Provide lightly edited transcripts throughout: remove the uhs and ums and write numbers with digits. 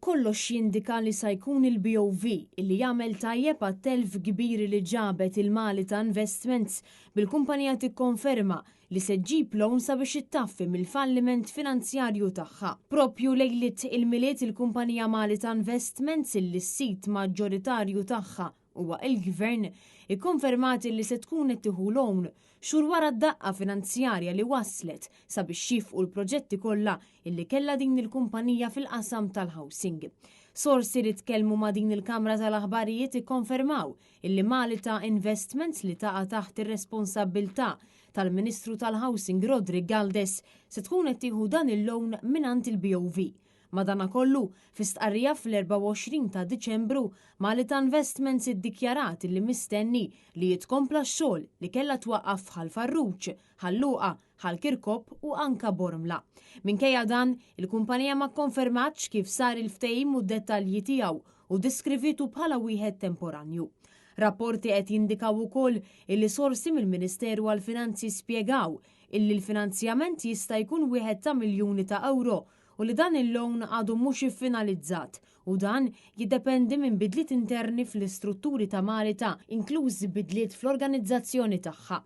Kollox jindika li sa jkun il-BOV illi jagħmel tajjeb għat-telf kbir li ġabet il-Malta Investments bil-kumpanija tikkonferma li se ġġib loan sabiex ittaffi mill-falliment finanzjarju tagħha. Propju lejlit il-miliet il-kumpanija Malta Investments illi s-sit maġġoritarju tagħha huwa il-Gvern ikkonfermati li se tkun qed tieħu loan xhur wara d-daqqa finanzjarja li waslet sabiex jifqu l-proġetti kollha illi kellha din il-kumpanija fil-qasam tal-housing. Sorsi li tkellmu ma' din il-Kamra tal-Aħbarijiet ikkonfermaw illi Malta Investments li taqa' taħt ir-responsabbiltà tal-Ministru tal-Housing Rodri Galdes se tkun qed tieħu dan il-loan mingħand il-BOV. Madankollu, fi stqarrija fl-24 ta' Diċembru, Malta Investments iddikjarat li mistenni li jitkompla x-xogħol li kellha twaqqaf bħal Farruċ, Ħalluqa, Ħalkirkop u anka Bormla. Minkejja dan, il-kumpanija ma kkonfermatx kif sar il-ftehim u d-dettalji tiegħu u diskrivitu bħala wieħed temporanju. Rapporti qed jindikaw ukoll illi sorsi mill-Ministeru għall-Finanzi spjegaw illi l-finanzjament jista' jkun wieħed ta' miljuni ta' euro u li dan il-loan għadu mhux iffinalizzat u dan jiddependi minn bidliet interni fl-istrutturi ta' Malta, inklużi bidliet fl-organizzazzjoni tagħha.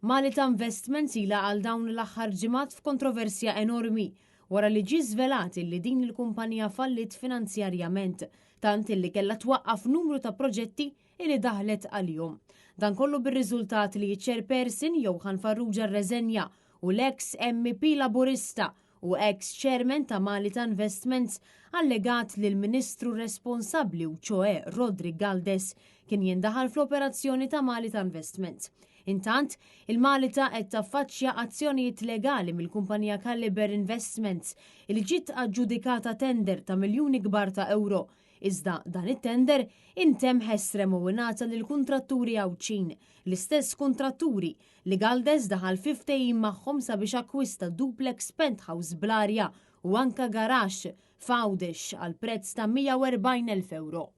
Malta Investments ilha għal dawn l-aħħar ġimgħat f'kontroversja enormi wara li ġie żvelat li din il-kumpanija fallit finanzjarjament, tant illi kellha twaqqaf numru ta' proġetti illi daħlet għalihom. Dan kollu bir-riżultat li ċ-chairperson Johan Farrugia Reżenja u l-ex MP Laburista u ex-chairman ta' Malta Investments allegat li l-Ministru responsabbli u ċoe Rodri Galdes kien jindaħal fl-operazzjoni ta' Malta Investments. Intant, il-Malta qed taffaċċja azzjonijiet legali mill-kumpanija Caliber Investments il ġiet aġġudikata tender ta' miljuni kbar ta' euro. Iżda dan it-tender intemm ħesrem u ingħata lill-kuntratturi Awċin, l-istess kuntratturi li Galdes daħal fi ftehim magħhom sabiex akkwista duplex penthouse bl-arja u anka garaxx f'Għawdex għal prezz ta' 140,000 euro.